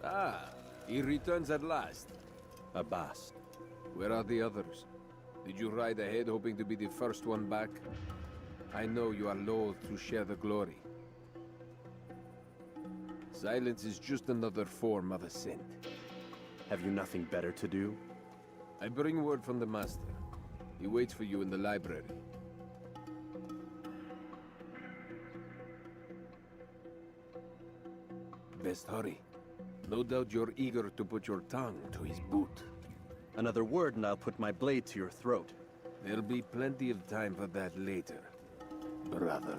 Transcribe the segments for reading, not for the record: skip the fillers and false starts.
Ah, he returns at last. Abbas. Where are the others? Did you ride ahead hoping to be the first one back? I know you are loath to share the glory. Silence is just another form of assent. Have you nothing better to do? I bring word from the Master. He waits for you in the library. Best hurry. No doubt you're eager to put your tongue to his boot. Another word and I'll put my blade to your throat. There'll be plenty of time for that later, brother.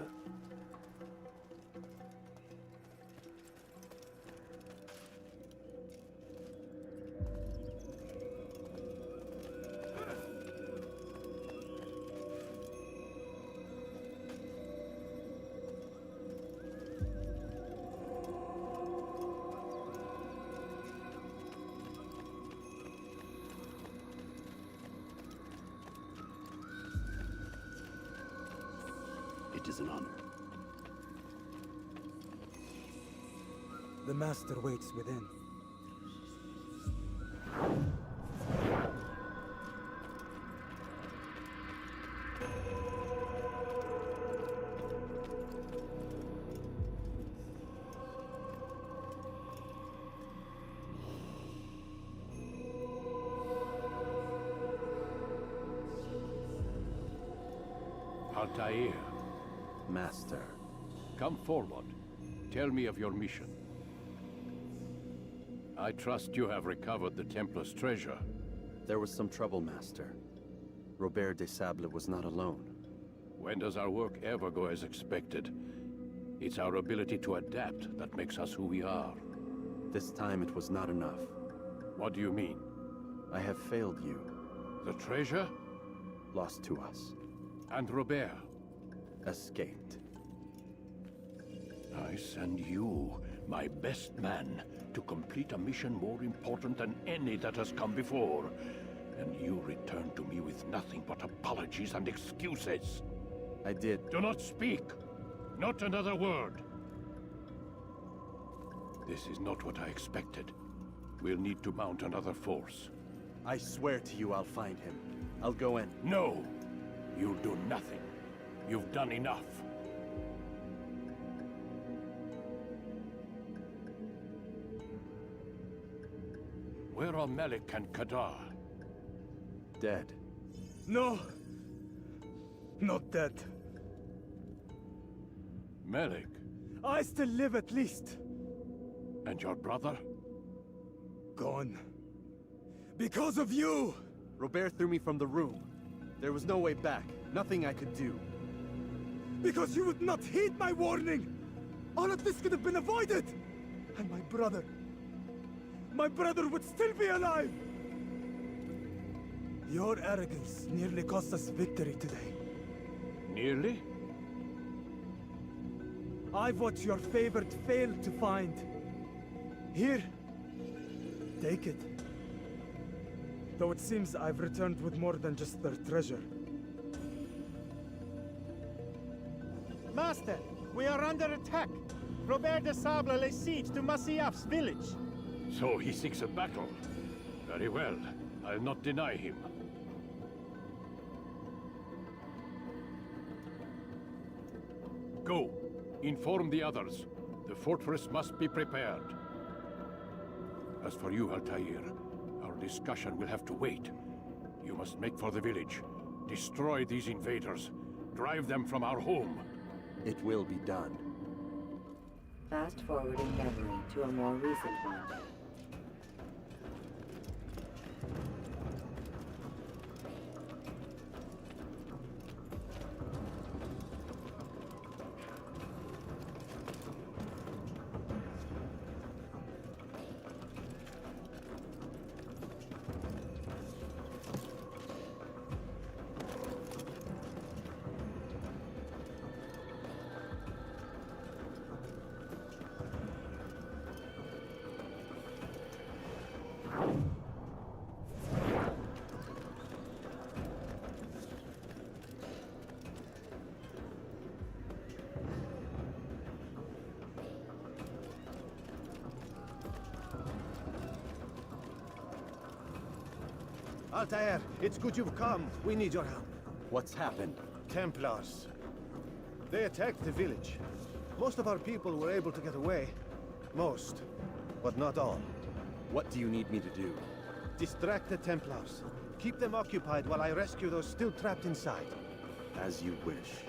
It is an honor. The Master waits within. Altair, Master. come forward. Tell me of your mission. I trust you have recovered the Templars' treasure. There was some trouble, Master. Robert de Sable was not alone. When does our work ever go as expected? It's our ability to adapt that makes us who we are. This time it was not enough. What do you mean? I have failed you. The treasure? Lost to us. And Robert? Escaped. I send you, my best man, to complete a mission more important than any that has come before. And you return to me with nothing but apologies and excuses. I did. Do not speak! Not another word! This is not what I expected. We'll need to mount another force. I swear to you I'll find him. I'll go in. No! You'll do nothing. You've done enough. Where are Malik and Kadar? Dead. No! Not dead. Malik? I still live at least. And your brother? Gone. Because of you! Robert threw me from the room. There was no way back. Nothing I could do. Because you would not heed my warning! All of this could have been avoided! And my brother... my brother would still be alive! Your arrogance nearly cost us victory today. Nearly? I've what your favorite failed to find. Here. Take it. Though it seems I've returned with more than just their treasure. Master, we are under attack. Robert de Sable lays siege to Masyaf's village. So he seeks a battle. Very well. I'll not deny him. Go. Inform the others. The fortress must be prepared. As for you, Altair, our discussion will have to wait. You must make for the village. Destroy these invaders. Drive them from our home. It will be done. Fast-forwarding memory to a more recent one. Altair, it's good you've come. We need your help. What's happened? Templars. They attacked the village. Most of our people were able to get away. Most, but not all. What do you need me to do? Distract the Templars. Keep them occupied while I rescue those still trapped inside. As you wish.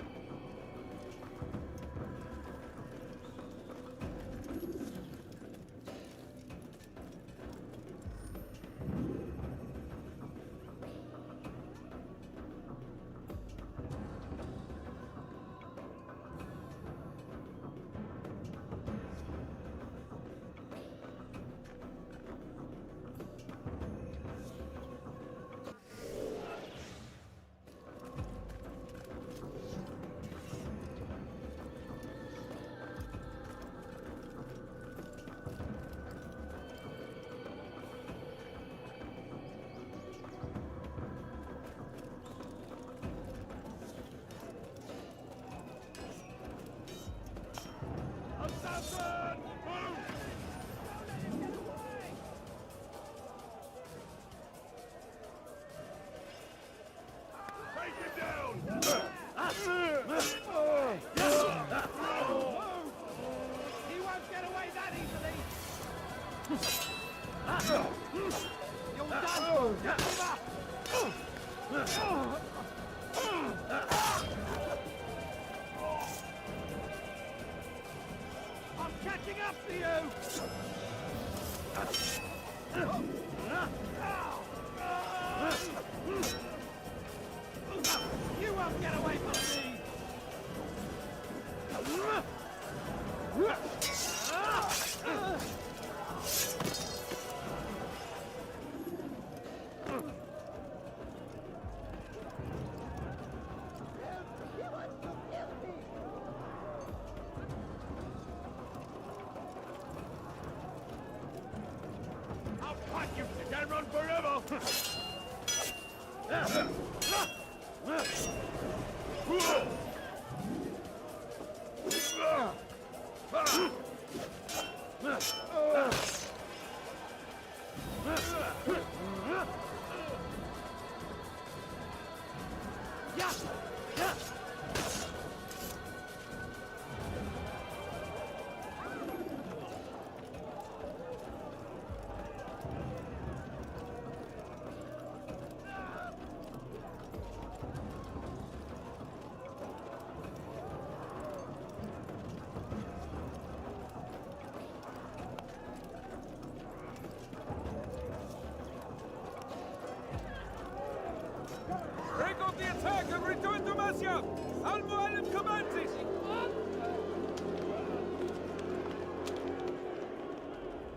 Break off the attack and return to Damascus! Al-Mu'allim commands it!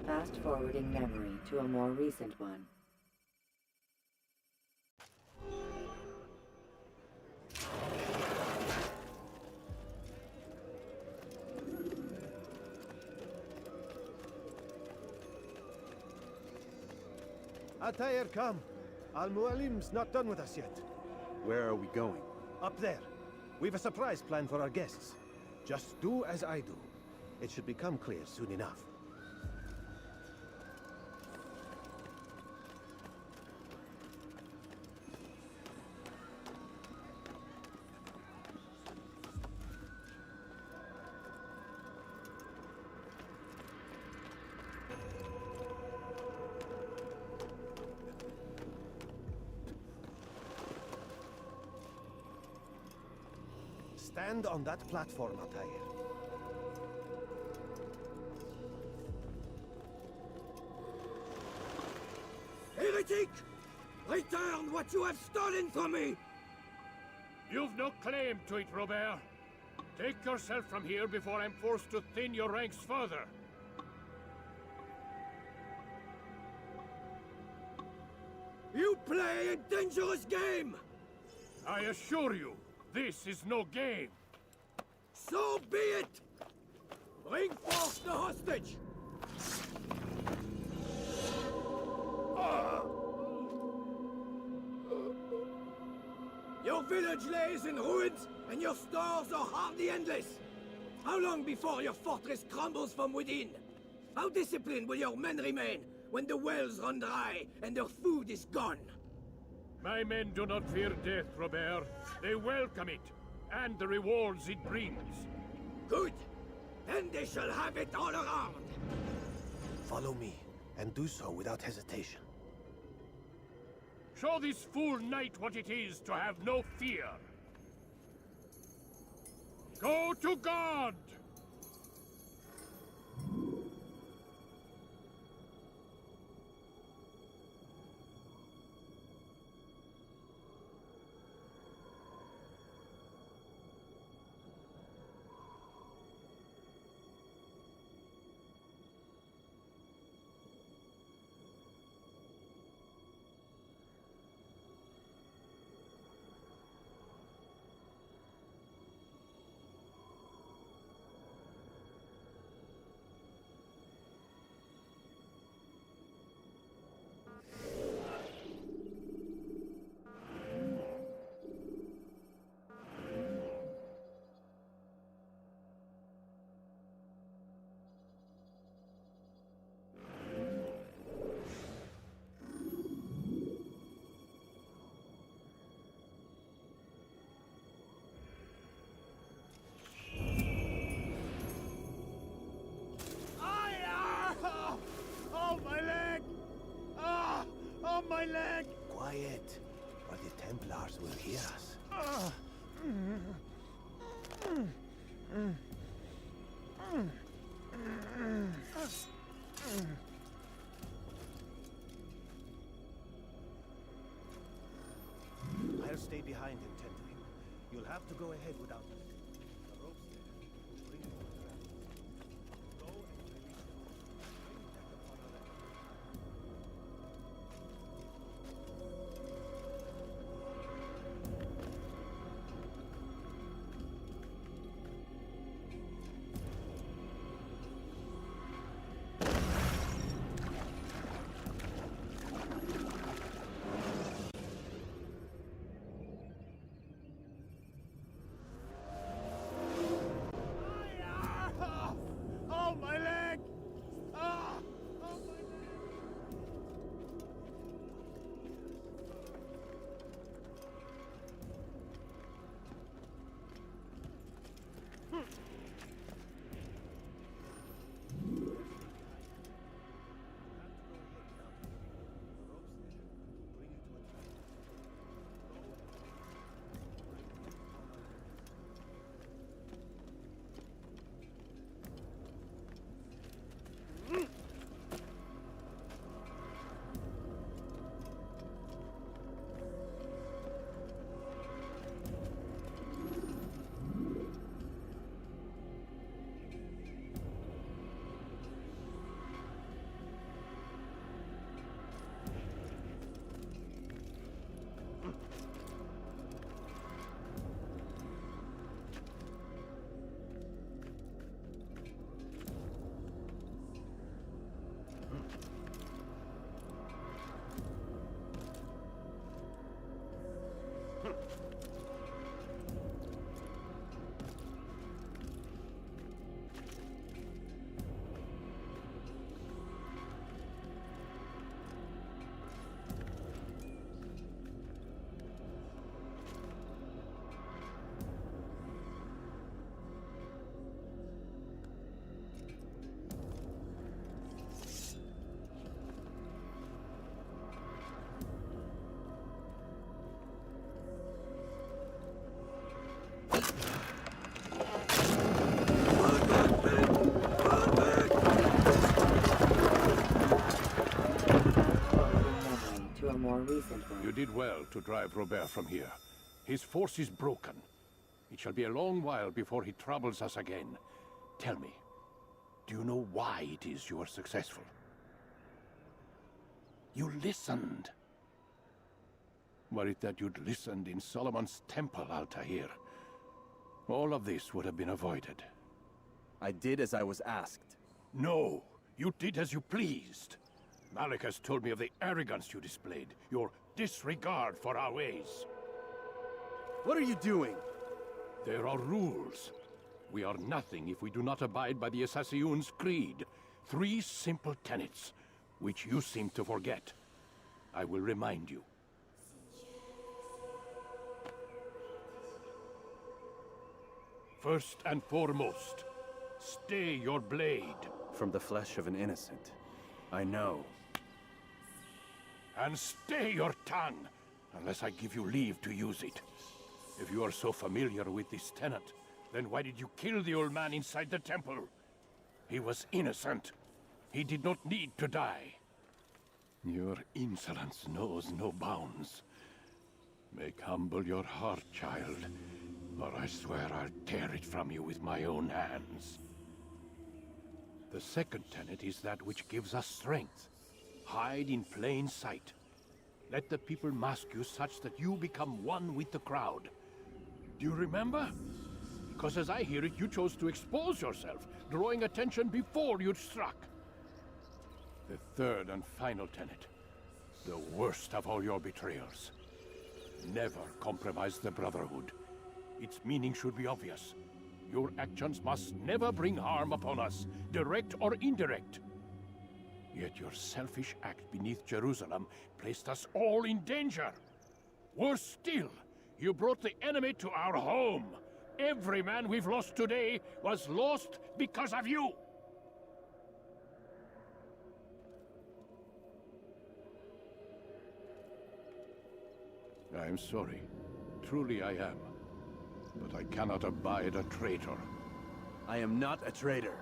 Fast forwarding memory to a more recent one. Altair, come. Al-Mu'allim's not done with us yet. Where are we going? Up there. We've a surprise plan for our guests. Just do as I do. It should become clear soon enough. Stand on that platform, Altair. Heretic! Return what you have stolen from me! You've no claim to it, Robert. Take yourself from here before I'm forced to thin your ranks further. You play a dangerous game! I assure you, this is no game. So be it! Bring forth the hostage! Your village lays in ruins, and your stores are hardly endless. How long before your fortress crumbles from within? How disciplined will your men remain when the wells run dry and their food is gone? My men do not fear death, Robert. They welcome it, and the rewards it brings. Good. Then they shall have it all around. Follow me, and do so without hesitation. Show this fool knight what it is to have no fear. Go to God! My leg! Quiet, or the Templars will hear us. I'll stay behind and tend to him. You'll have to go ahead without me. The ropes there will bring you to a trap. Go and release them. Bring death upon our enemy. You did well to drive Robert from here. His force is broken. It shall be a long while before he troubles us again. Tell me, do you know why it is you are successful? You listened. Were it that you'd listened in Solomon's temple, Altair, all of this would have been avoided. I did as I was asked. No, you did as you pleased. Malik has told me of the arrogance you displayed, your disregard for our ways. What are you doing? There are rules. We are nothing if we do not abide by the Assassin's creed. 3 simple tenets, which you seem to forget. I will remind you. First and foremost, stay your blade. From the flesh of an innocent. I know. And stay your tongue, unless I give you leave to use it. If you are so familiar with this tenant, then why did you kill the old man inside the temple? He was innocent. He did not need to die. Your insolence knows no bounds. Make humble your heart, child, or I swear I'll tear it from you with my own hands. The second tenet is that which gives us strength. Hide in plain sight. Let the people mask you such that you become one with the crowd. Do you remember? Because as I hear it, you chose to expose yourself, drawing attention before you'd struck. The third and final tenet. The worst of all your betrayals. Never compromise the Brotherhood. Its meaning should be obvious. Your actions must never bring harm upon us, direct or indirect. Yet your selfish act beneath Jerusalem placed us all in danger. Worse still, you brought the enemy to our home. Every man we've lost today was lost because of you. I'm sorry. Truly I am. But I cannot abide a traitor. I am not a traitor.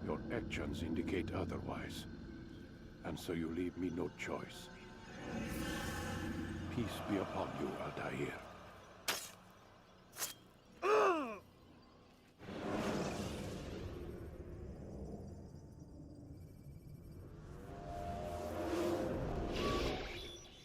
Your actions indicate otherwise. And so you leave me no choice. Peace be upon you, Altair.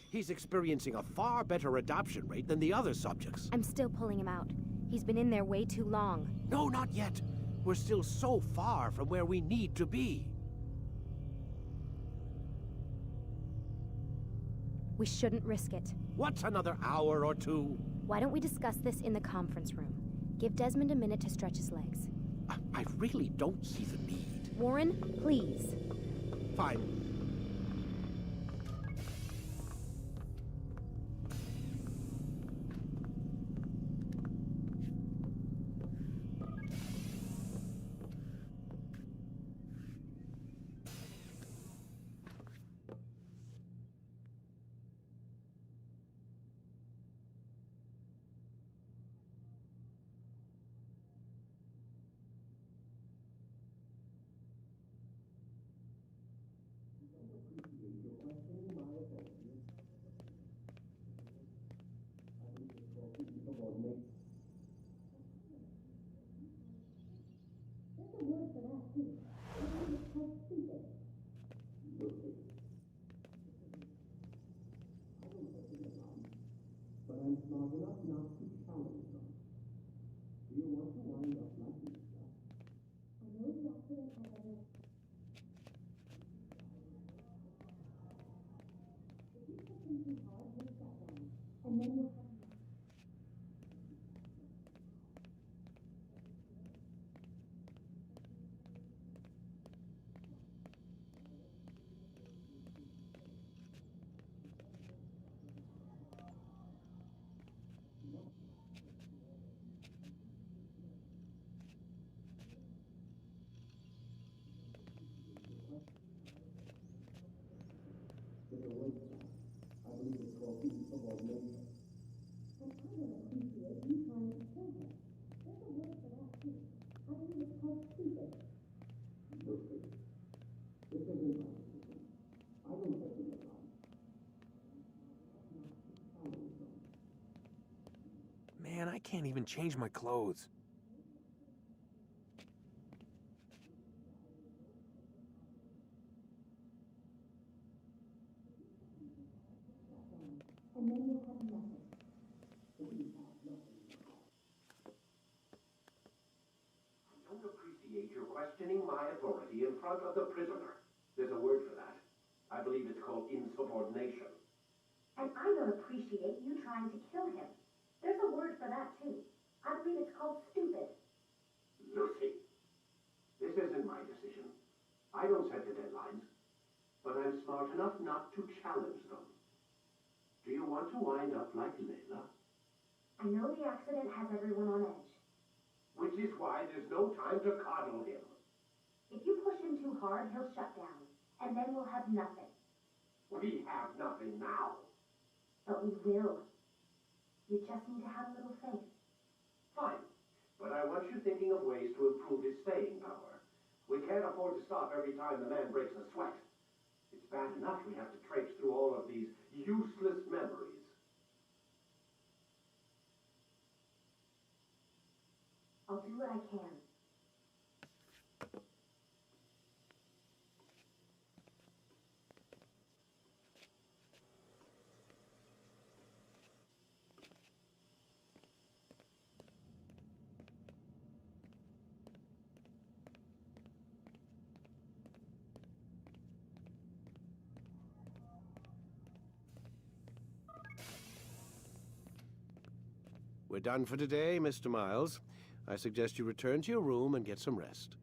He's experiencing a far better adoption rate than the other subjects. I'm still pulling him out. He's been in there way too long. No, not yet. We're still so far from where we need to be. We shouldn't risk it. What's another hour or two? Why don't we discuss this in the conference room? Give Desmond a minute to stretch his legs. I really don't see the need. Warren, please. Fine. Man, I can't even change my clothes. Questioning my authority in front of the prisoner. There's a word for that. I believe it's called insubordination. And I don't appreciate you trying to kill him. There's a word for that, too. I believe it's called stupid. Lucy, this isn't my decision. I don't set the deadlines. But I'm smart enough not to challenge them. Do you want to wind up like Layla? I know the accident has everyone on edge. which is why there's no time to coddle him. If you push him too hard, he'll shut down, and then we'll have nothing. We have nothing now. But we will. You just need to have a little faith. Fine, but I want you thinking of ways to improve his staying power. We can't afford to stop every time the man breaks a sweat. It's bad enough we have to traipse through all of these useless memories. I'll do what I can. We're done for today, Mr. Miles. I suggest you return to your room and get some rest.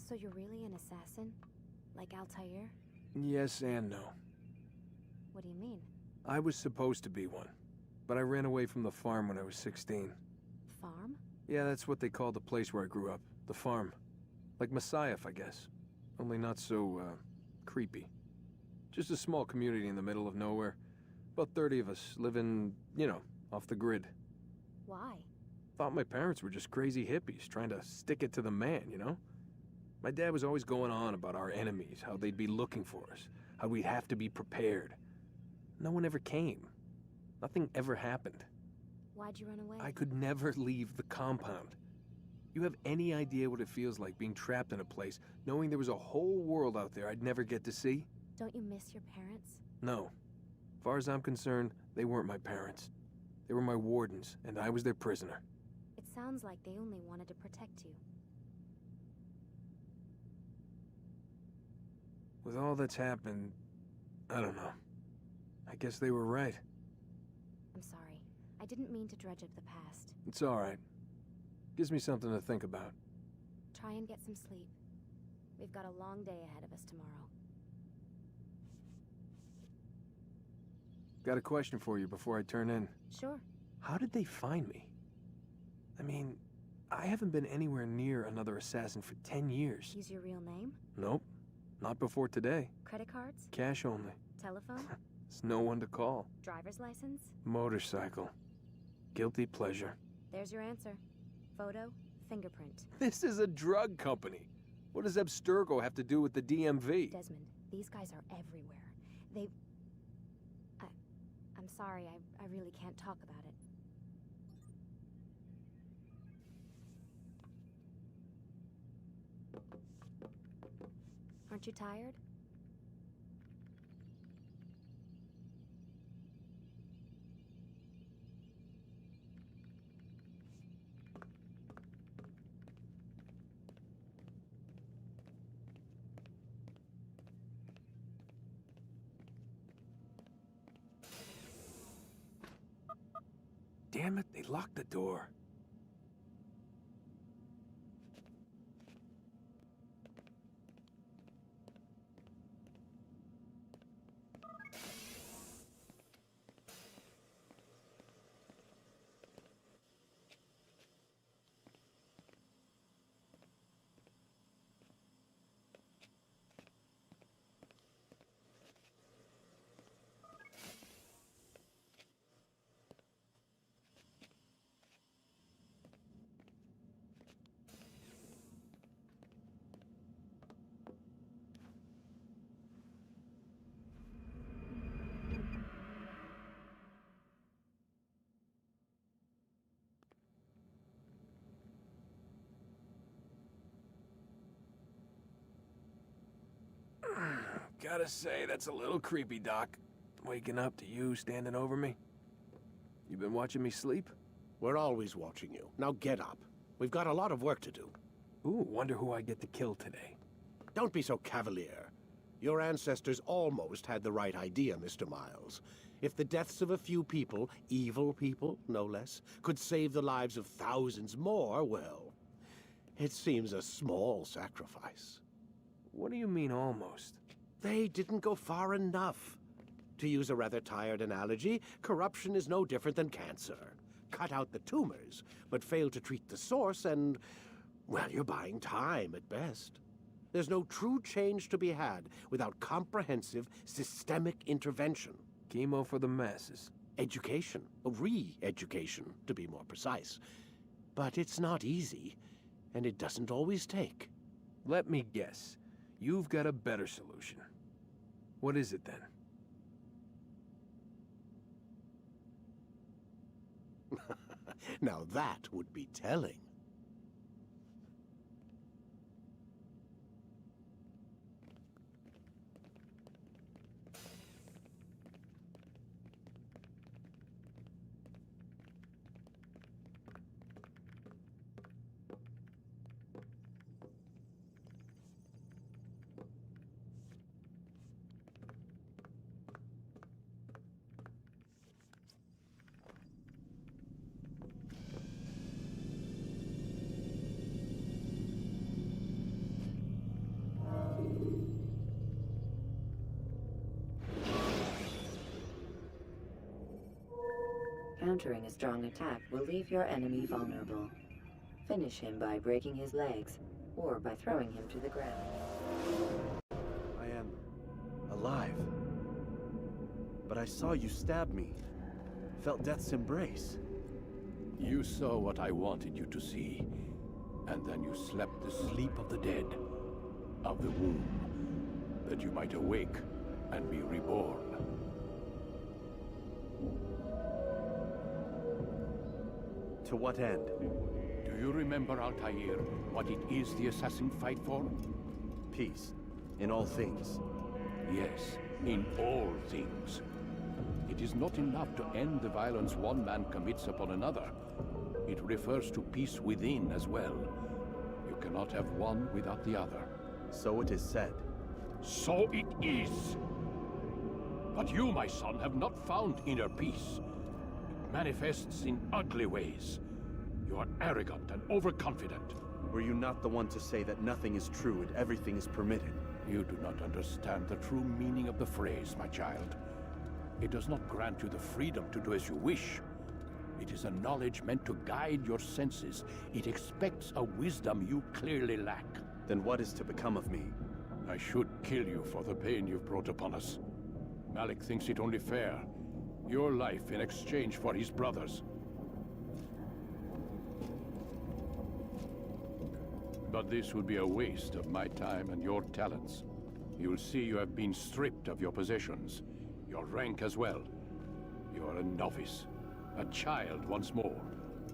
So you're really an assassin? Like Altair? Yes and no. What do you mean? I was supposed to be one, but I ran away from the farm when I was 16. Farm? Yeah, that's what they called the place where I grew up. The farm. Like Messiah, I guess. Only not so, creepy. Just a small community in the middle of nowhere. About 30 of us living, you know, off the grid. Why? Thought my parents were just crazy hippies trying to stick it to the man, you know? My dad was always going on about our enemies, how they'd be looking for us, how we'd have to be prepared. No one ever came. Nothing ever happened. Why'd you run away? I could never leave the compound. You have any idea what it feels like being trapped in a place, knowing there was a whole world out there I'd never get to see? Don't you miss your parents? No. As far as I'm concerned, they weren't my parents. They were my wardens, and I was their prisoner. It sounds like they only wanted to protect you. With all that's happened, I don't know. I guess they were right. I'm sorry. I didn't mean to dredge up the past. It's all right. Gives me something to think about. Try and get some sleep. We've got a long day ahead of us tomorrow. Got a question for you before I turn in. Sure. How did they find me? I mean, I haven't been anywhere near another assassin for 10 years. Use your real name? Nope. Not before today. Credit cards? Cash only. Telephone? There's no one to call. Driver's license? Motorcycle. Guilty pleasure. There's your answer. Photo, fingerprint. This is a drug company. What does Abstergo have to do with the DMV? Desmond, these guys are everywhere. I'm sorry, I really can't talk about it. Aren't you tired? Damn it, they locked the door. Gotta say, that's a little creepy, Doc. Waking up to you standing over me. You been watching me sleep? We're always watching you. Now get up. We've got a lot of work to do. Ooh, wonder who I get to kill today. Don't be so cavalier. Your ancestors almost had the right idea, Mr. Miles. If the deaths of a few people, evil people, no less, could save the lives of thousands more, well, it seems a small sacrifice. What do you mean, almost? They didn't go far enough. To use a rather tired analogy, corruption is no different than cancer. Cut out the tumors, but fail to treat the source and, well, you're buying time at best. There's no true change to be had without comprehensive, systemic intervention. Chemo for the masses. Education, re-education, to be more precise. But it's not easy, and it doesn't always take. Let me guess. You've got a better solution. What is it then? Now that would be telling. Countering a strong attack will leave your enemy vulnerable. Finish him by breaking his legs, or by throwing him to the ground. I am alive. But I saw you stab me. Felt death's embrace. You saw what I wanted you to see, and then you slept the sleep of the dead, of the womb, that you might awake and be reborn. To what end? Do you remember, Altair, what it is the assassin fight for? Peace. In all things. Yes, in all things. It is not enough to end the violence one man commits upon another. It refers to peace within as well. You cannot have one without the other. So it is said. So it is! But you, my son, have not found inner peace. It manifests in ugly ways. You are arrogant and overconfident. Were you not the one to say that nothing is true and everything is permitted? You do not understand the true meaning of the phrase, my child. It does not grant you the freedom to do as you wish. It is a knowledge meant to guide your senses. It expects a wisdom you clearly lack. Then what is to become of me? I should kill you for the pain you've brought upon us. Malik thinks it only fair. Your life in exchange for his brother's. But this would be a waste of my time and your talents. You'll see you have been stripped of your possessions, your rank as well. You are a novice, a child once more,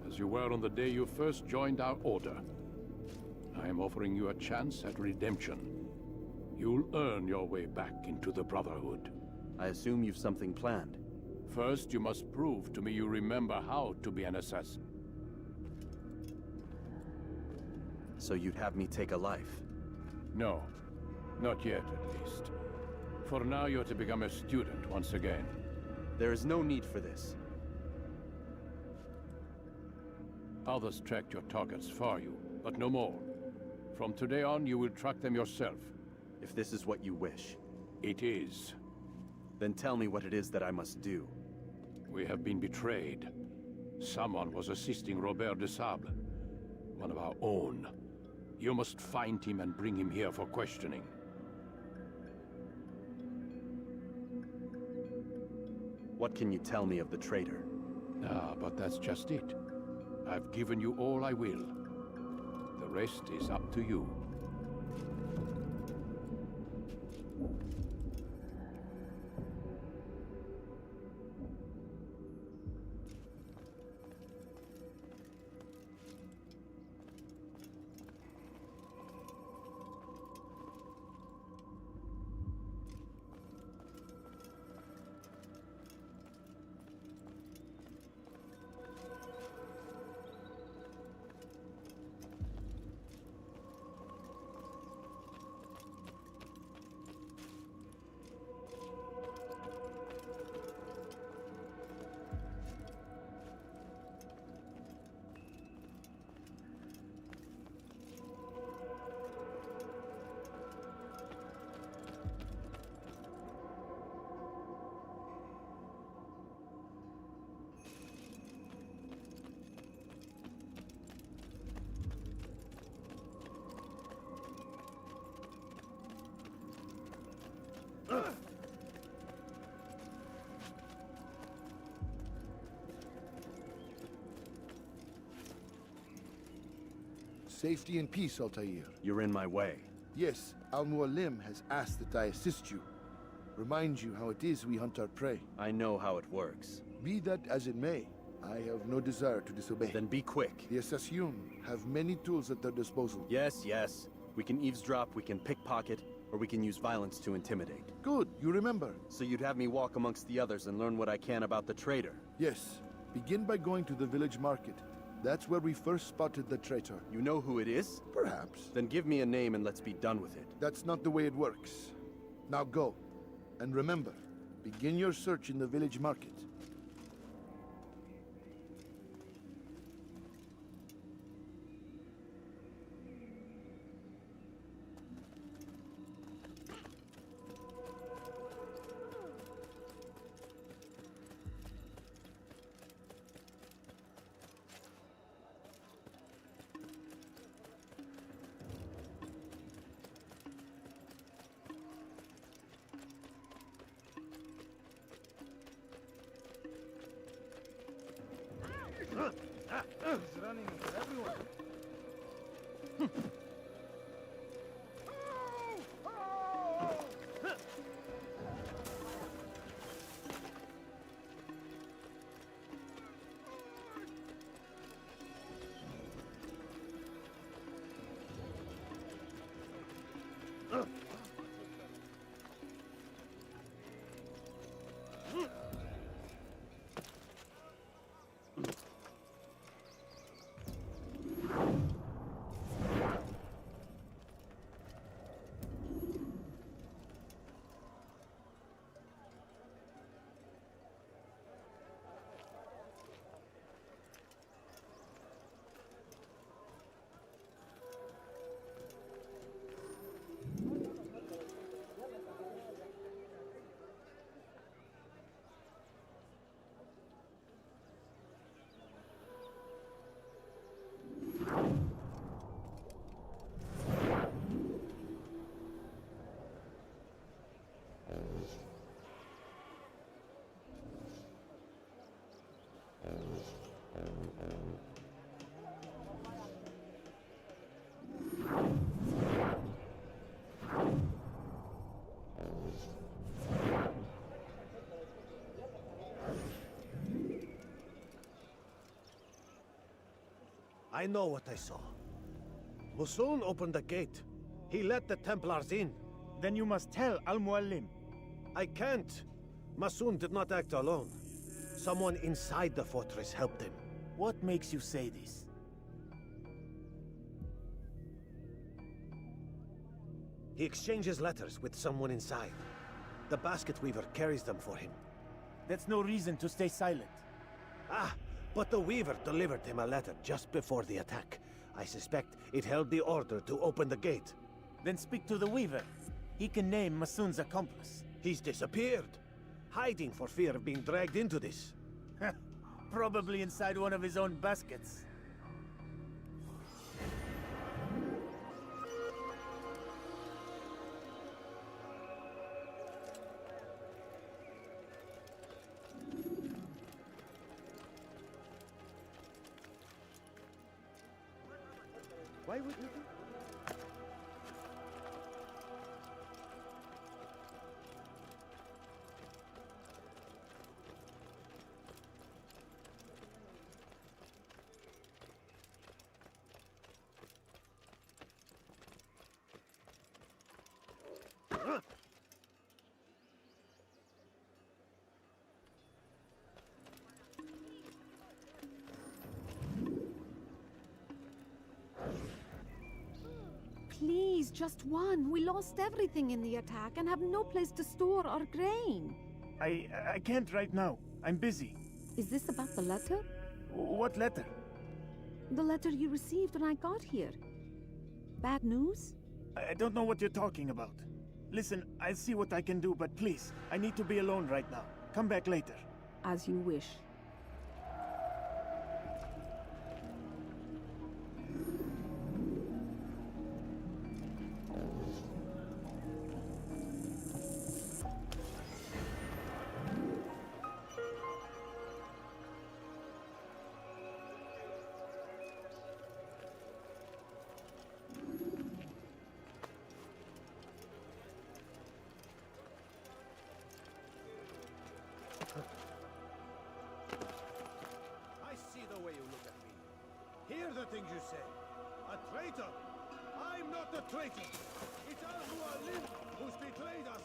as you were on the day you first joined our order. I am offering you a chance at redemption. You'll earn your way back into the Brotherhood. I assume you've something planned. First, you must prove to me you remember how to be an assassin. So you'd have me take a life? No. Not yet, at least. For now, you're to become a student once again. There is no need for this. Others tracked your targets for you, but no more. From today on, you will track them yourself. If this is what you wish. It is. Then tell me what it is that I must do. We have been betrayed. Someone was assisting Robert de Sable, one of our own. You must find him and bring him here for questioning. What can you tell me of the traitor? Ah, but that's just it. I've given you all I will. The rest is up to you. Safety and peace, Altair. You're in my way. Yes, Al-Mualim has asked that I assist you. Remind you how it is we hunt our prey. I know how it works. Be that as it may, I have no desire to disobey. Then be quick. The Assassin have many tools at their disposal. Yes, yes. We can eavesdrop, we can pickpocket, or we can use violence to intimidate. Good, you remember. So you'd have me walk amongst the others and learn what I can about the traitor? Yes. Begin by going to the village market. That's where we first spotted the traitor. You know who it is? Perhaps. Then give me a name and let's be done with it. That's not the way it works. Now go. And remember, begin your search in the village market. He's running into everyone. I know what I saw. Musun opened the gate. He let the Templars in. Then you must tell Al-Mualim. I can't. Masun did not act alone. Someone inside the fortress helped him. What makes you say this? He exchanges letters with someone inside. The basket weaver carries them for him. That's no reason to stay silent. Ah, but the weaver delivered him a letter just before the attack. I suspect it held the order to open the gate. Then speak to the weaver. He can name Masun's accomplice. He's disappeared, hiding for fear of being dragged into this. Probably inside one of his own baskets. Why would you do? Please, just one. We lost everything in the attack and have no place to store our grain. I can't right now. I'm busy. Is this about the letter? What letter? The letter you received when I got here. Bad news? I don't know what you're talking about. Listen, I'll see what I can do, but please, I need to be alone right now. Come back later. As you wish. I see the way you look at me. Hear the things you say. A traitor? I'm not a traitor. It's Al-Mualim who's betrayed us.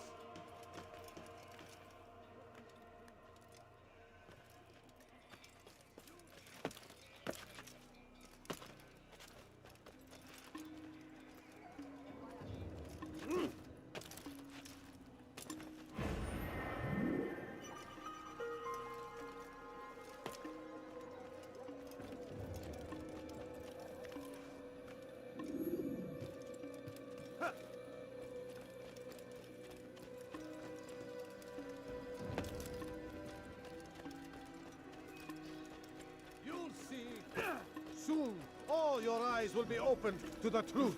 Soon, all your eyes will be opened to the truth.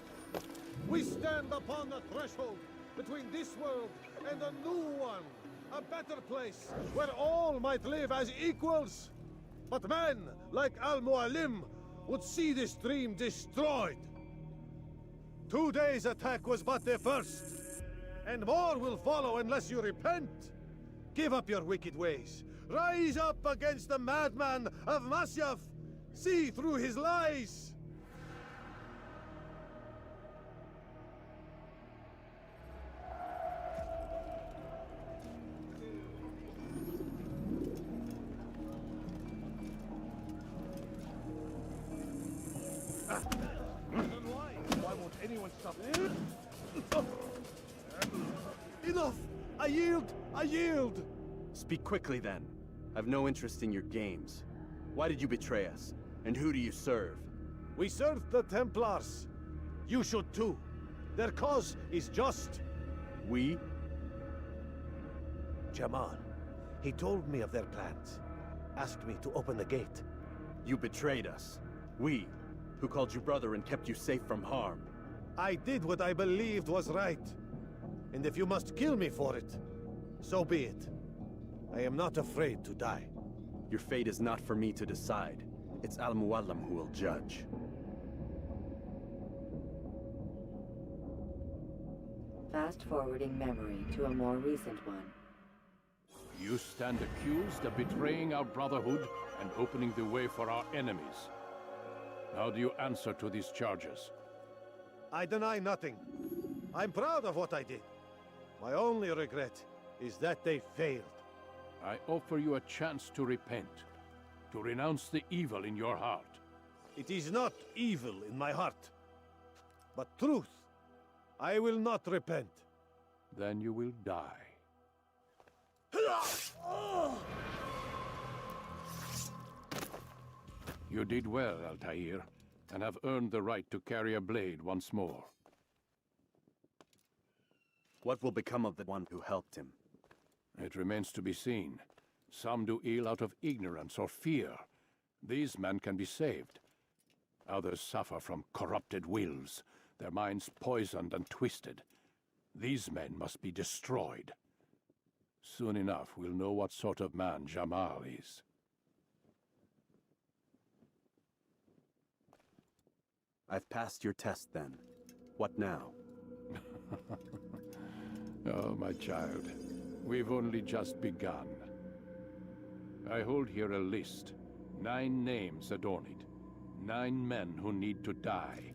We stand upon the threshold between this world and a new one. A better place where all might live as equals. But men like Al-Mualim would see this dream destroyed. Today's attack was but the first. And more will follow unless you repent. Give up your wicked ways. Rise up against the madman of Masyaf. See through his lies! Why won't anyone stop? Enough! I yield! I yield! Speak quickly then. I've no interest in your games. Why did you betray us? And who do you serve? We serve the Templars. You should too. Their cause is just. We? Jamal. He told me of their plans. Asked me to open the gate. You betrayed us. We, who called you brother and kept you safe from harm. I did what I believed was right. And if you must kill me for it, so be it. I am not afraid to die. Your fate is not for me to decide. It's Al-Mualim who will judge. Fast-forwarding memory to a more recent one. You stand accused of betraying our Brotherhood and opening the way for our enemies. How do you answer to these charges? I deny nothing. I'm proud of what I did. My only regret is that they failed. I offer you a chance to repent, to renounce the evil in your heart. It is not evil in my heart, but truth. I will not repent. Then you will die. You did well, Altair, and have earned the right to carry a blade once more. What will become of the one who helped him? It remains to be seen. Some do ill out of ignorance or fear. These men can be saved. Others suffer from corrupted wills, their minds poisoned and twisted. These men must be destroyed. Soon enough, we'll know what sort of man Jamal is. I've passed your test then. What now? Oh, my child. We've only just begun. I hold here a list. 9 names adorn it. 9 men who need to die.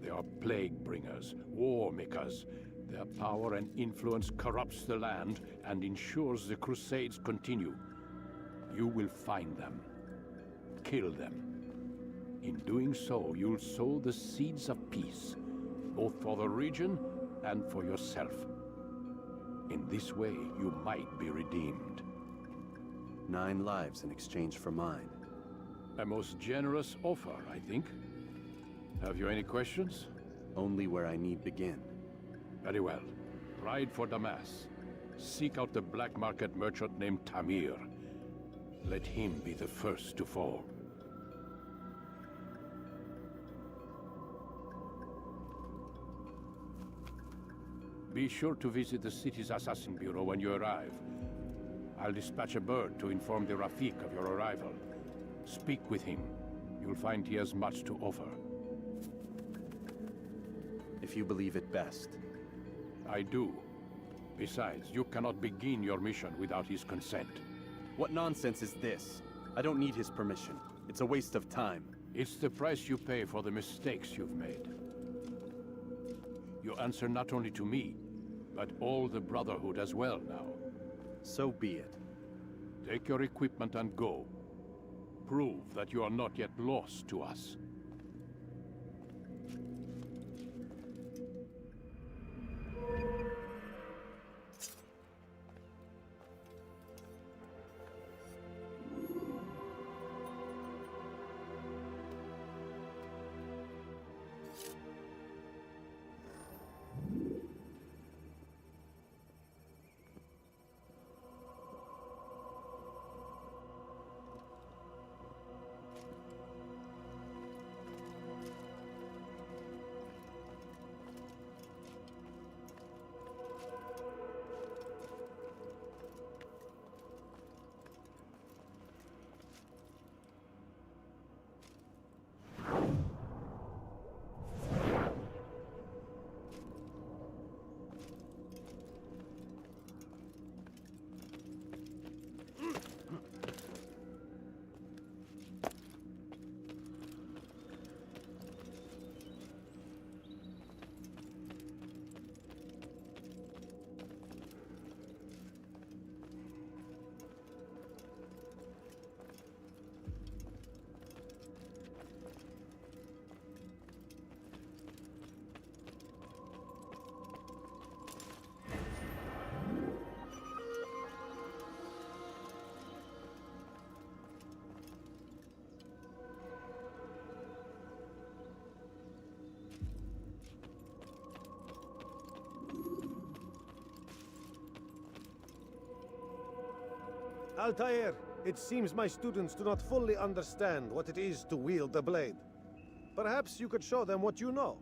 They are plague bringers, war makers. Their power and influence corrupts the land and ensures the Crusades continue. You will find them. Kill them. In doing so, you'll sow the seeds of peace, both for the region and for yourself. In this way, you might be redeemed. 9 lives in exchange for mine. A most generous offer, I think. Have you any questions? Only where I need begin. Very well. Ride for Damascus. Seek out the black market merchant named Tamir. Let him be the first to fall. Be sure to visit the city's assassin bureau when you arrive. I'll dispatch a bird to inform the Rafiq of your arrival. Speak with him. You'll find he has much to offer. If you believe it best. I do. Besides, you cannot begin your mission without his consent. What nonsense is this? I don't need his permission. It's a waste of time. It's the price you pay for the mistakes you've made. You answer not only to me, but all the Brotherhood as well now. So be it. Take your equipment and go. Prove that you are not yet lost to us. Altair, it seems my students do not fully understand what it is to wield the blade. Perhaps you could show them what you know.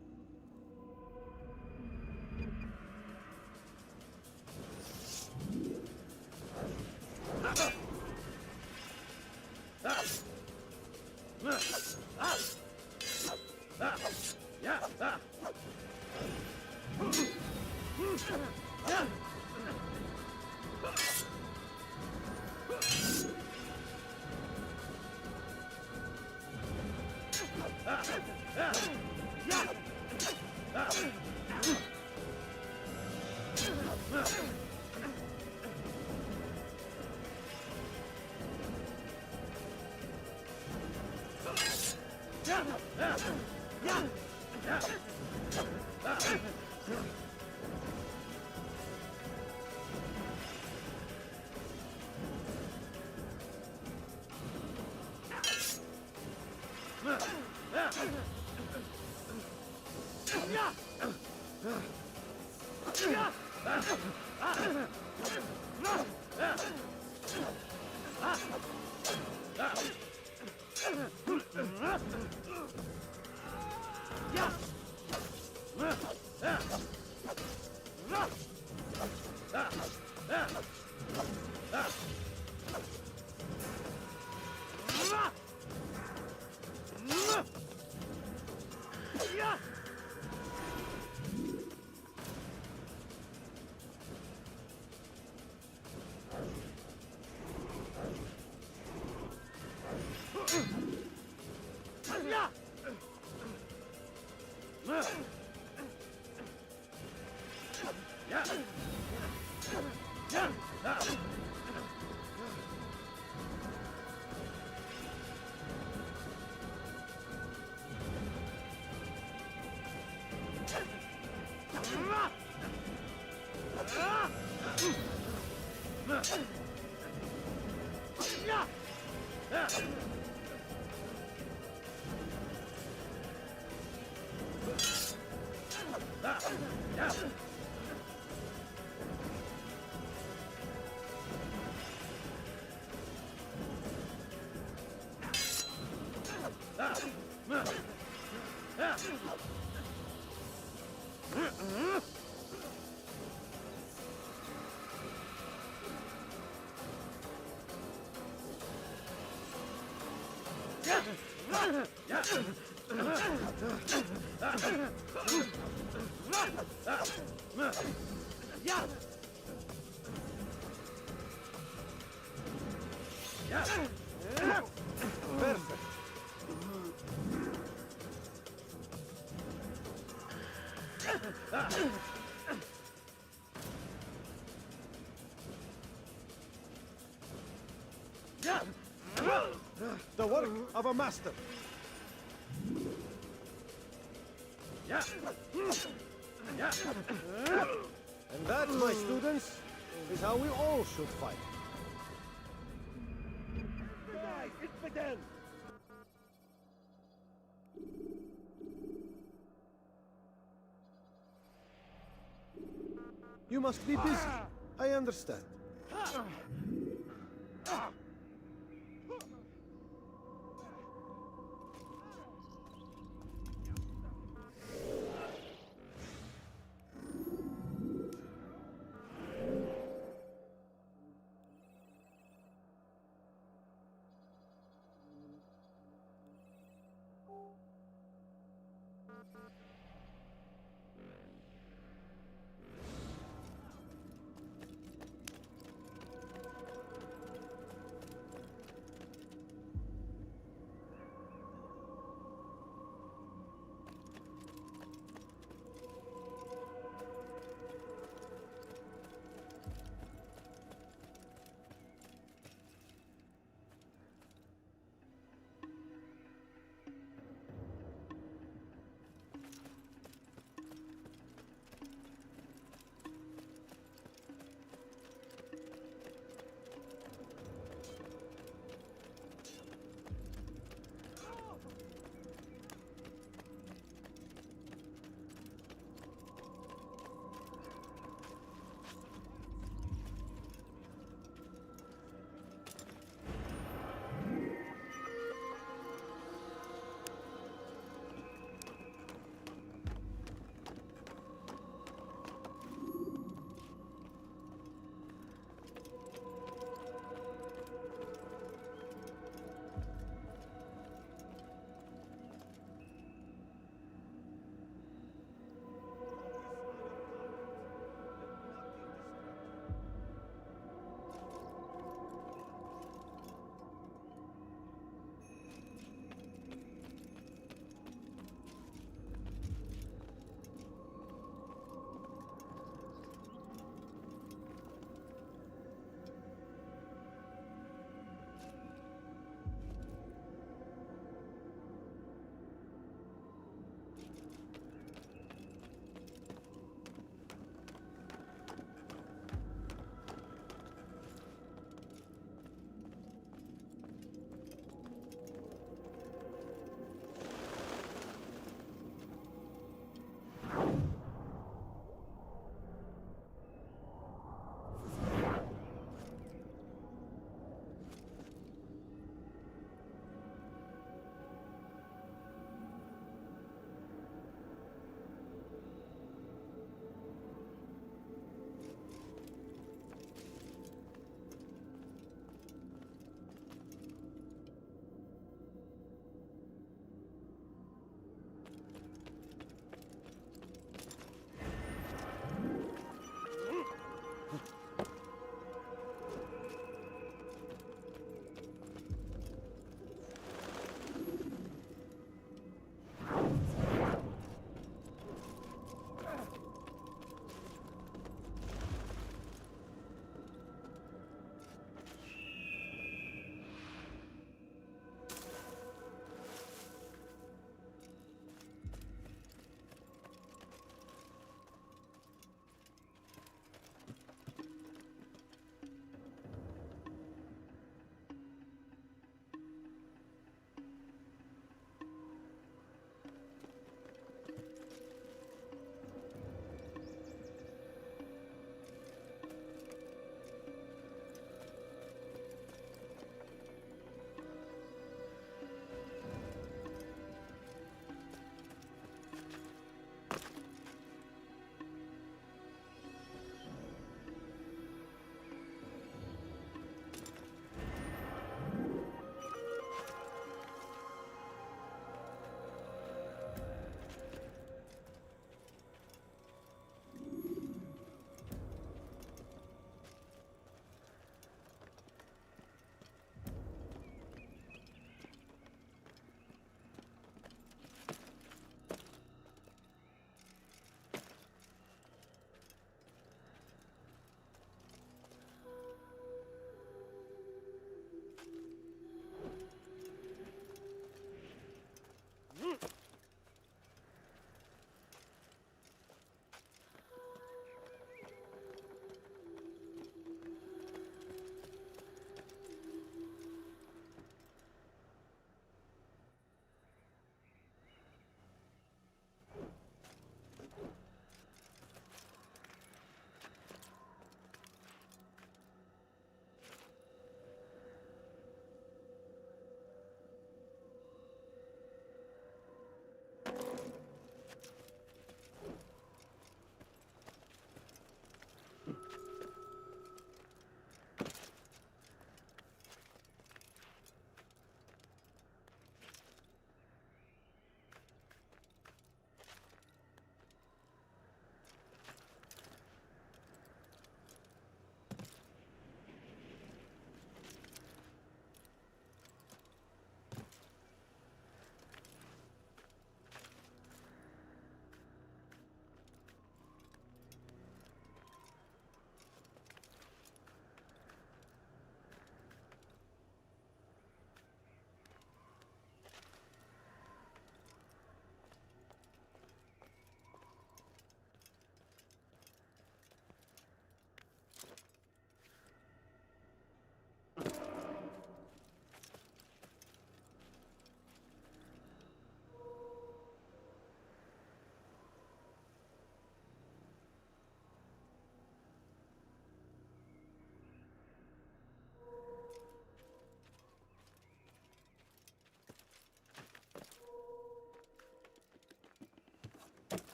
Perfect. The work of a master. And that, my students, is how we all should fight. You must be busy. I understand.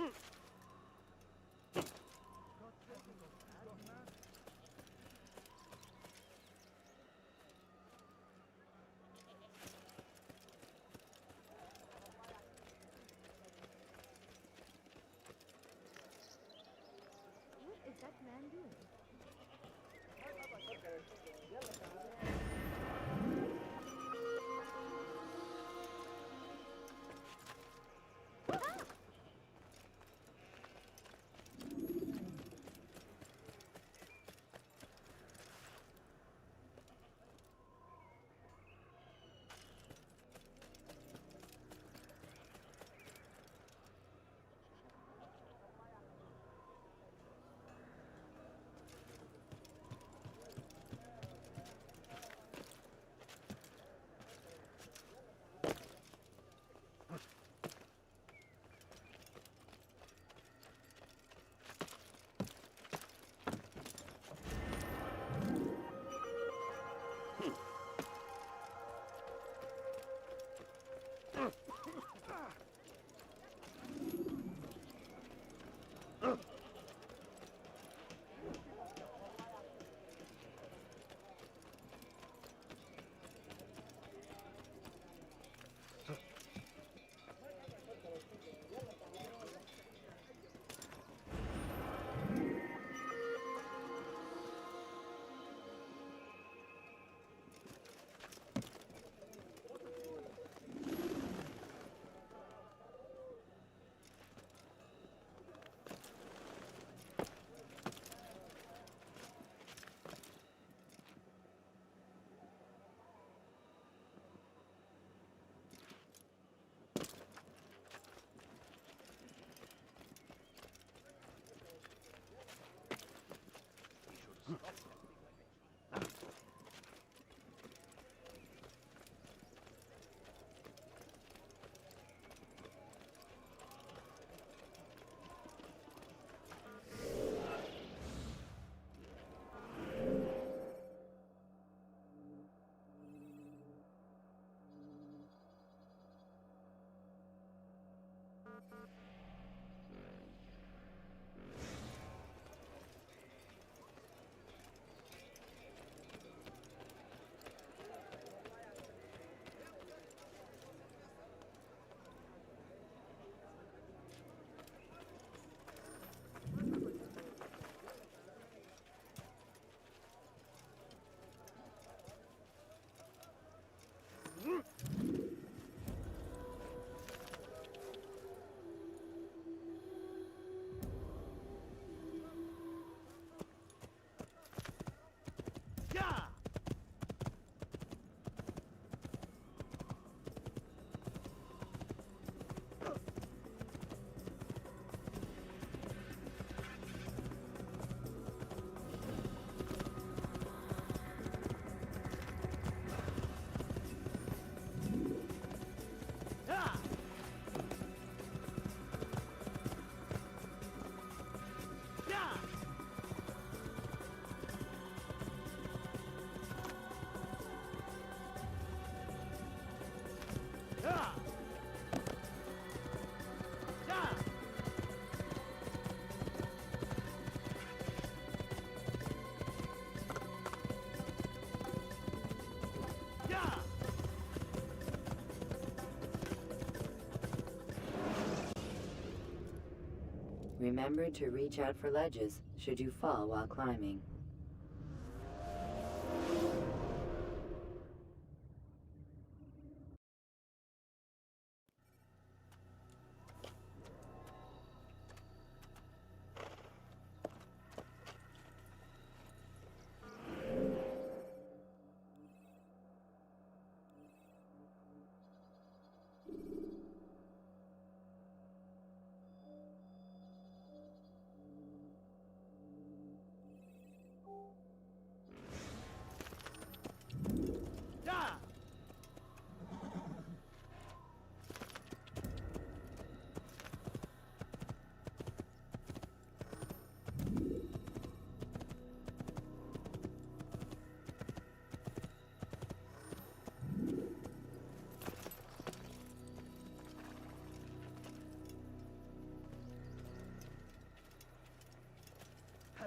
What is that man doing? Remember to reach out for ledges should you fall while climbing.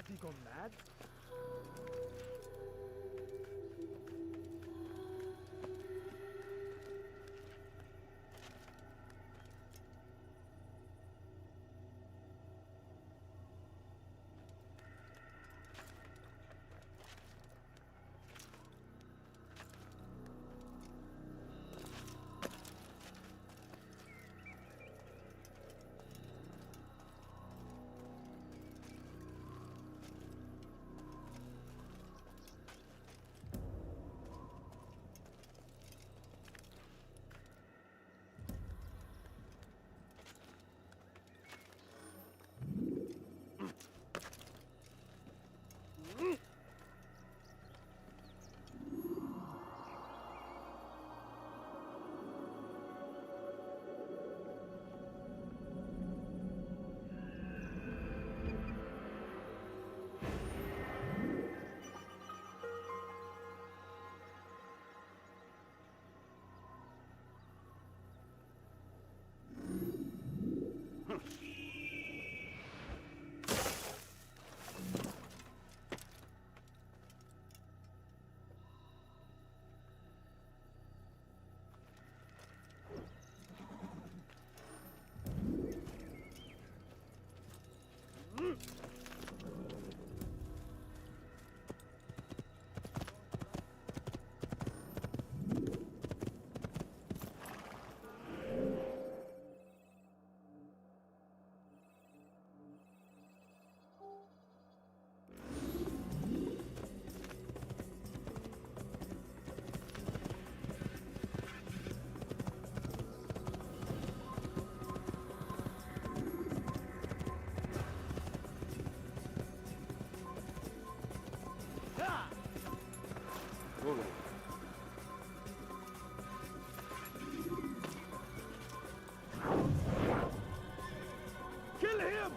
Has he gone mad? Kill him!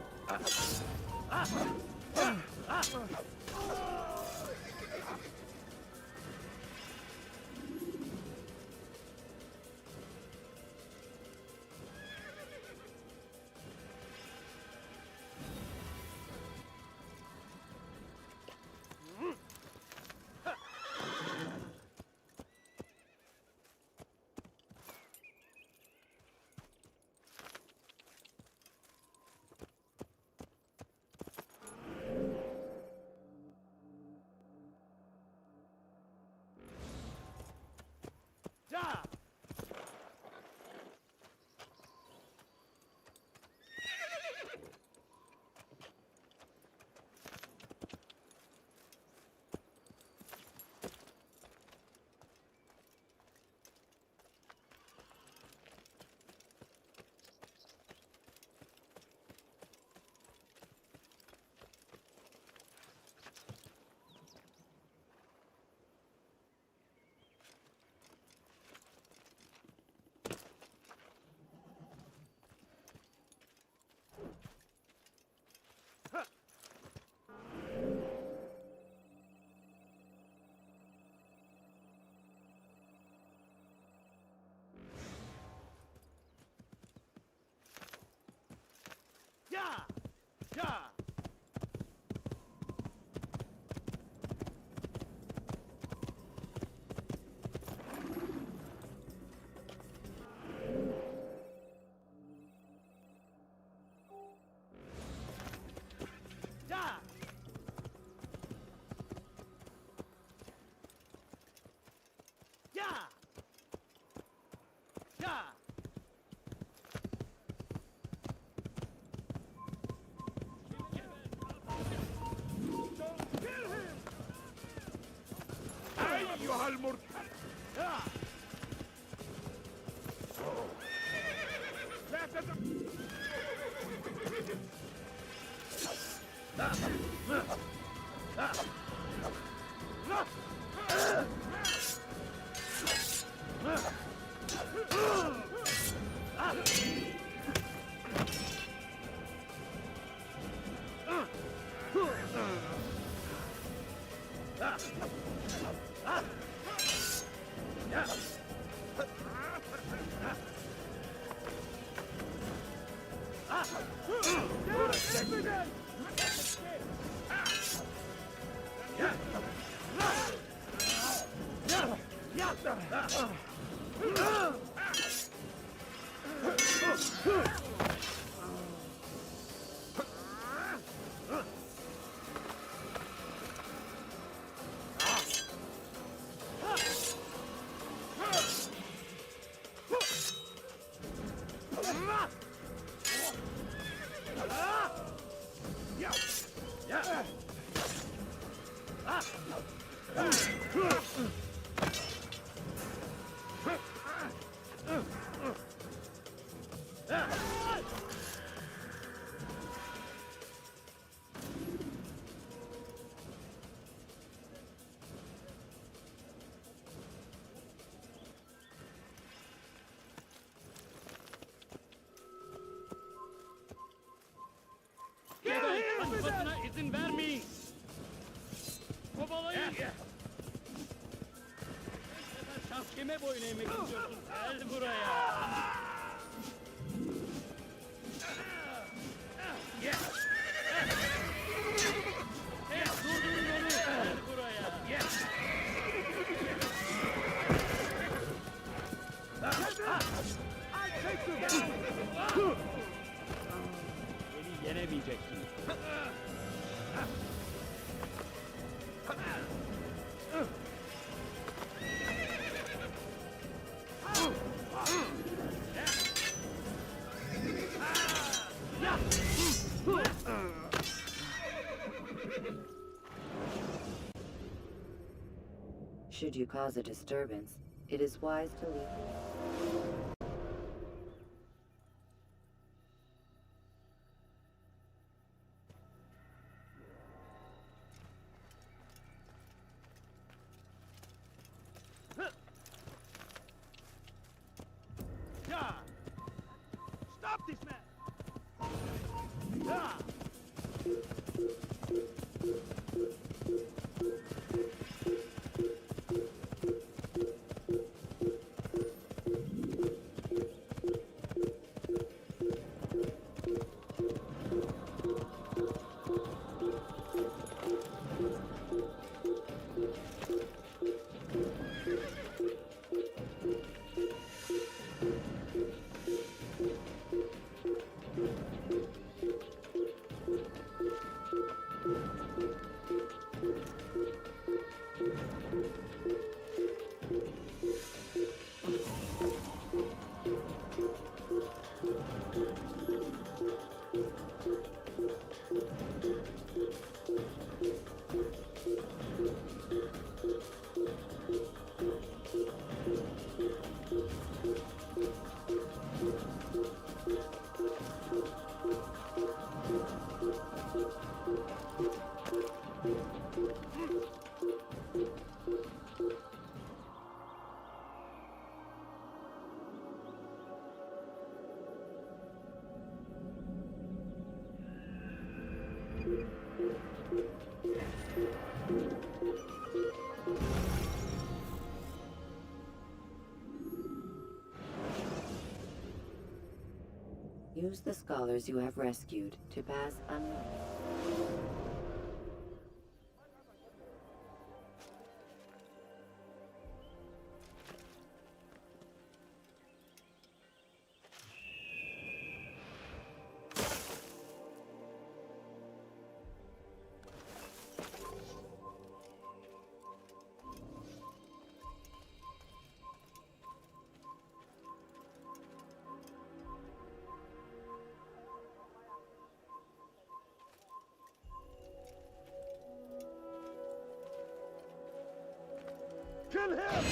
أيها المرتد لا Açmasına izin vermeyin. Kovalayın. Şans kime boyun eğmek istiyorsun? Gel buraya. Durdurun onu. Gel buraya. Beni yenemeyeceksin. Should you cause a disturbance, it is wise to leave. Stop this man! Use the scholars you have rescued to pass unnoticed. Kill him!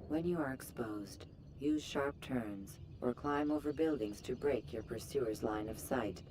When you are exposed, use sharp turns or climb over buildings to break your pursuer's line of sight.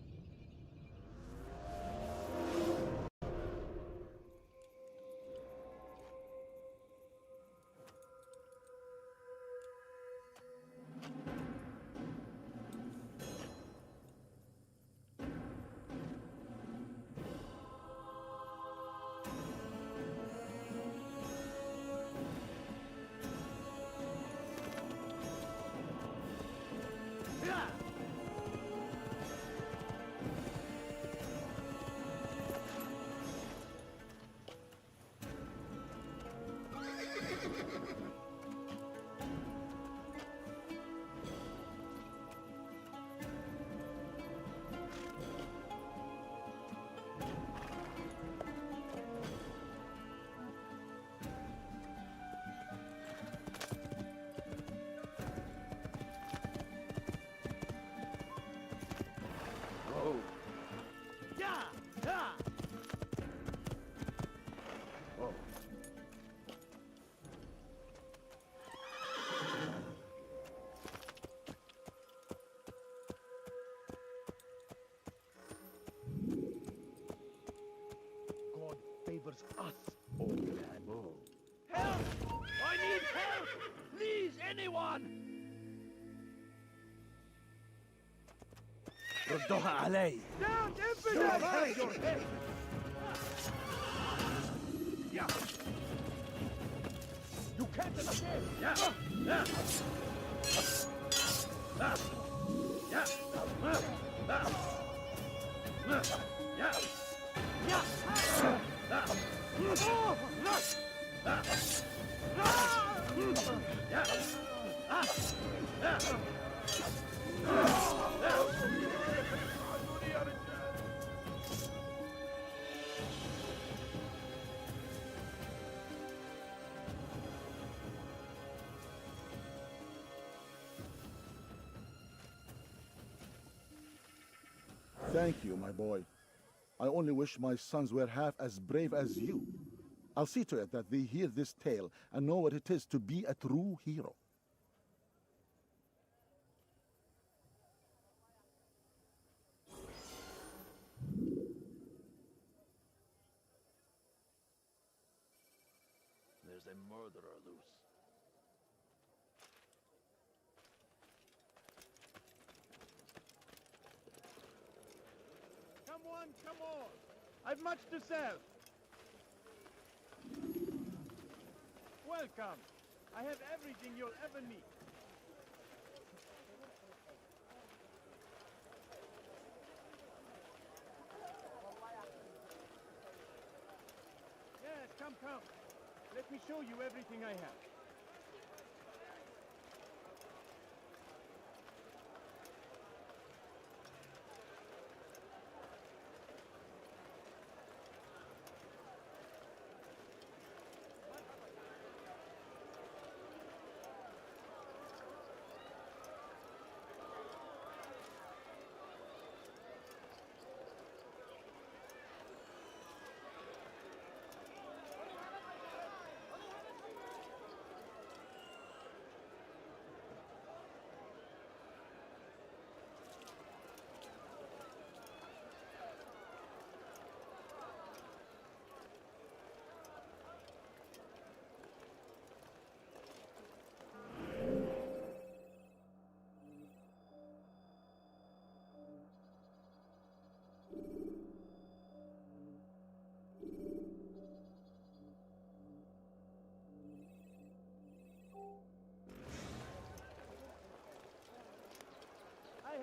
Favors us, old man. Help! I need help! Please, anyone! ردوها علي. Down, infidel! Your head! Yeah. You can't escape! Yeah. Yeah. Thank you, my boy. I only wish my sons were half as brave as you. I'll see to it that they hear this tale and know what it is to be a true hero. There's a murderer loose. Come on! I've much to sell! Welcome! I have everything you'll ever need. Yes, come. Let me show you everything I have.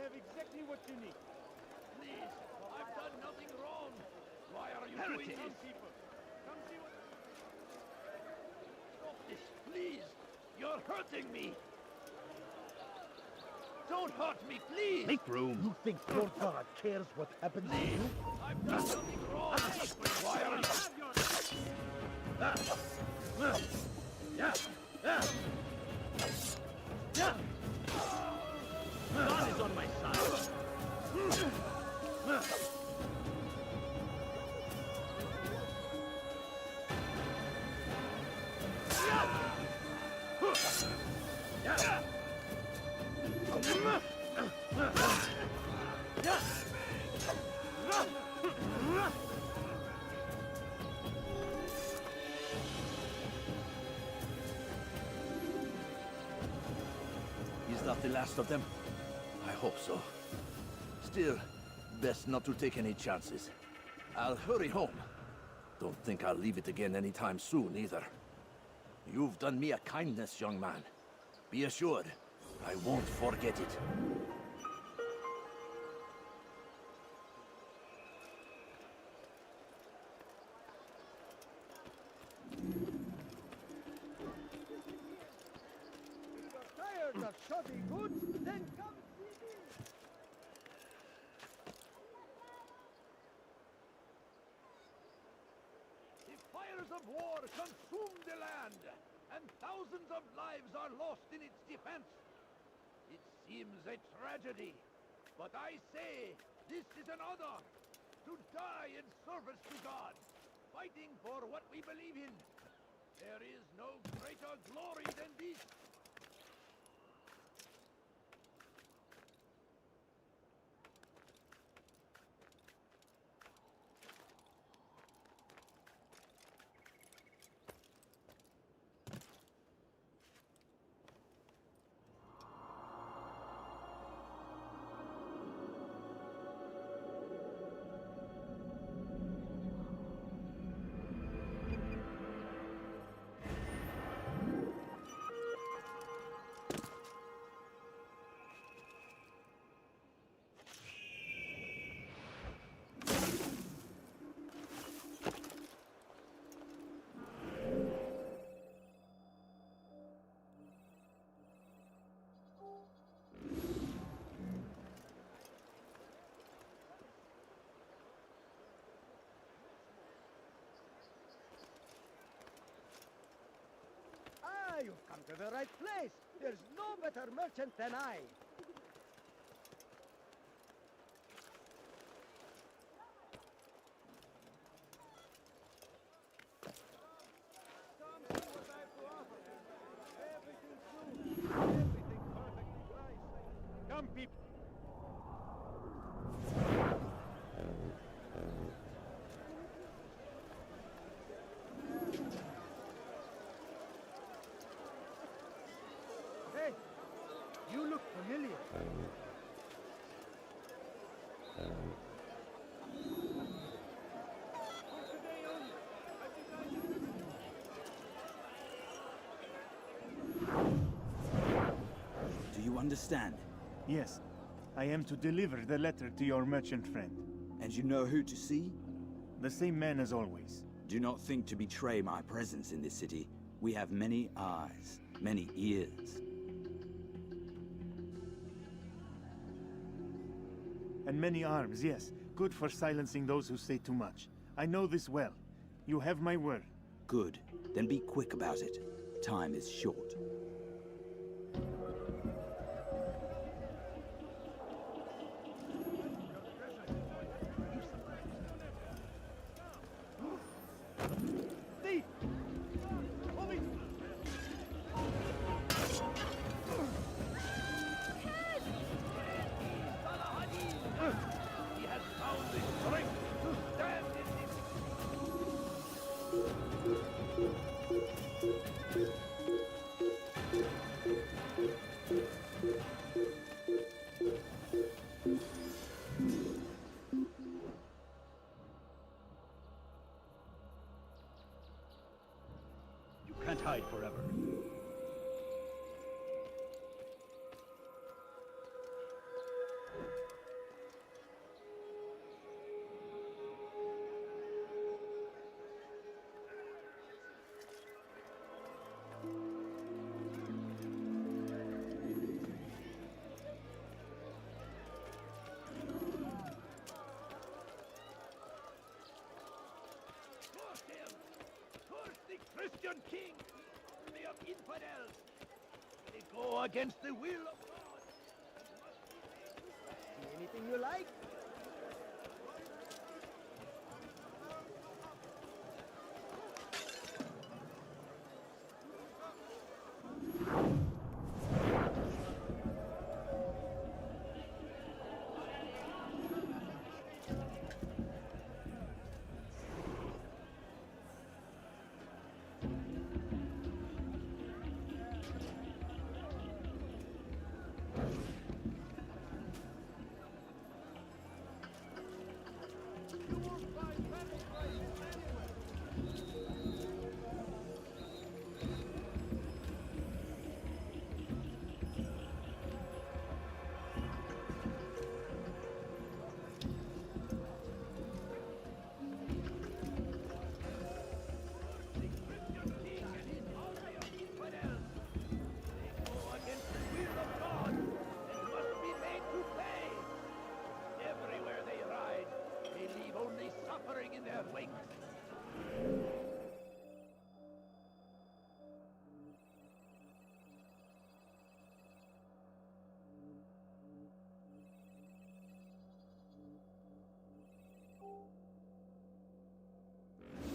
have exactly what you need. Please, I've done nothing wrong. Why are you doing this? People, come see what... Stop this, please. You're hurting me. Don't hurt me, please. Make room. You think your god cares what happens to you? I've done nothing wrong. Why are you... God is on my side. Is that the last of them? I hope so. Still, best not to take any chances. I'll hurry home. Don't think I'll leave it again anytime soon, either. You've done me a kindness, young man. Be assured, I won't forget it. If you're tired of shoddy goods, then come see me. The fires of war consume the land, and thousands of lives are lost in its defense. It seems a tragedy, but I say this is an honor to die in service to God, fighting for what we believe in. There is no greater glory than this. You've come to the right place. There's no better merchant than I. Come see what I have to offer. Everything smooth. Everything perfectly priced. Come, people. Hey, you look familiar. Do you understand? Yes, I am to deliver the letter to your merchant friend. And you know who to see? The same man as always. Do not think to betray my presence in this city. We have many eyes, many ears. And many arms, yes. Good for silencing those who say too much. I know this well. You have my word. Good. Then be quick about it. Time is short. He has found the strength to stand in this. You can't hide forever. Christian king, army of infidels. They go against the will of God. See anything you like?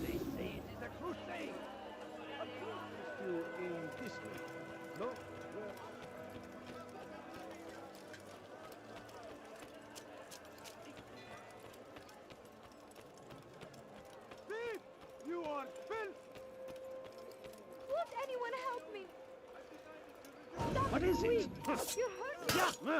They say it is a crusade. A crusade is still in this way. No? Well, Thief! You are filth! Won't anyone help me? Stop what is it? You're hurting me!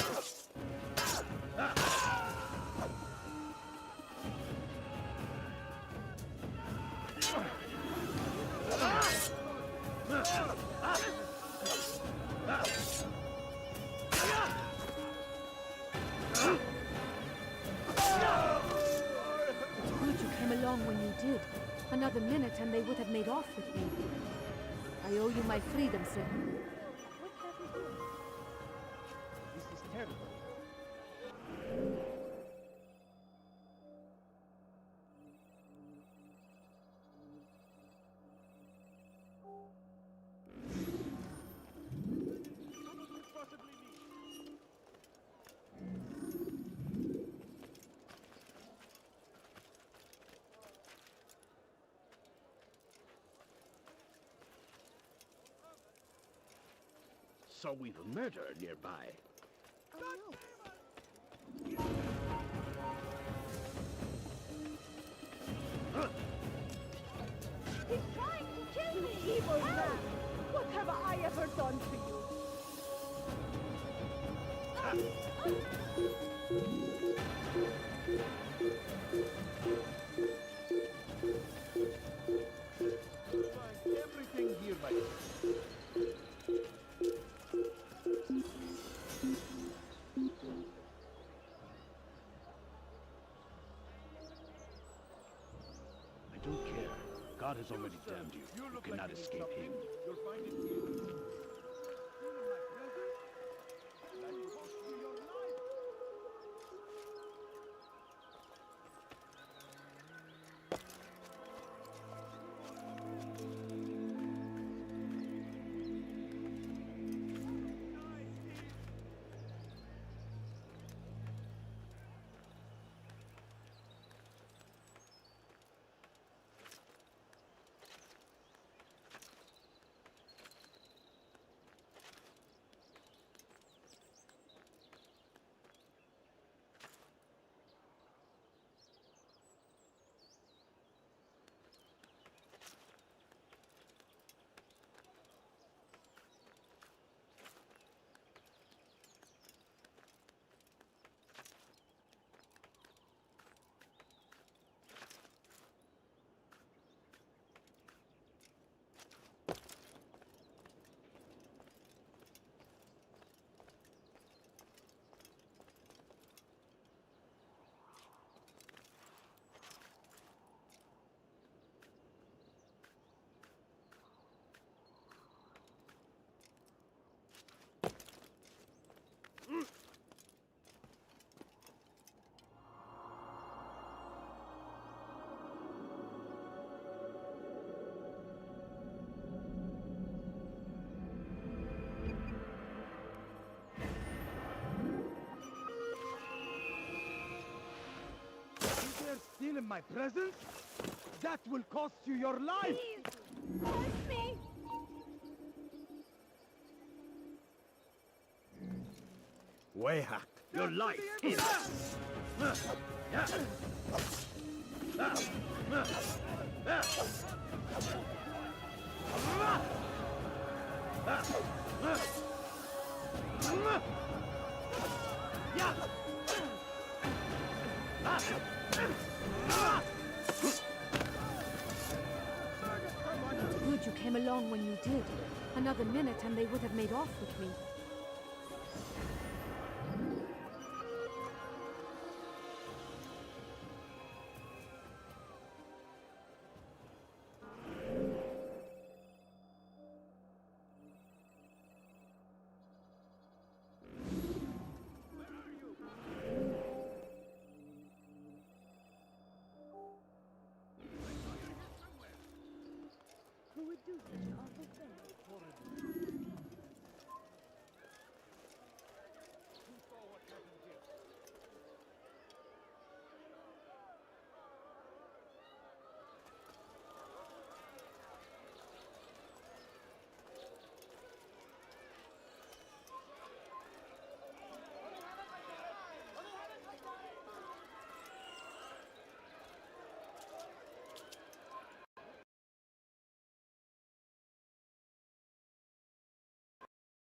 Good you came along when you did. Another minute and they would have made off with me. I owe you my freedom, sir. What have you done? This is terrible. So we've a murder nearby. Oh, Huh? He's trying to kill me! Evil man! What have I ever done to you? Everything here, my friend. I don't care. God has already damned you. You cannot escape him. You'll find it here. in my presence? That will cost you your life! Please! Help me! Wayhack, your life is... Good you came along when you did. Another minute and they would have made off with me.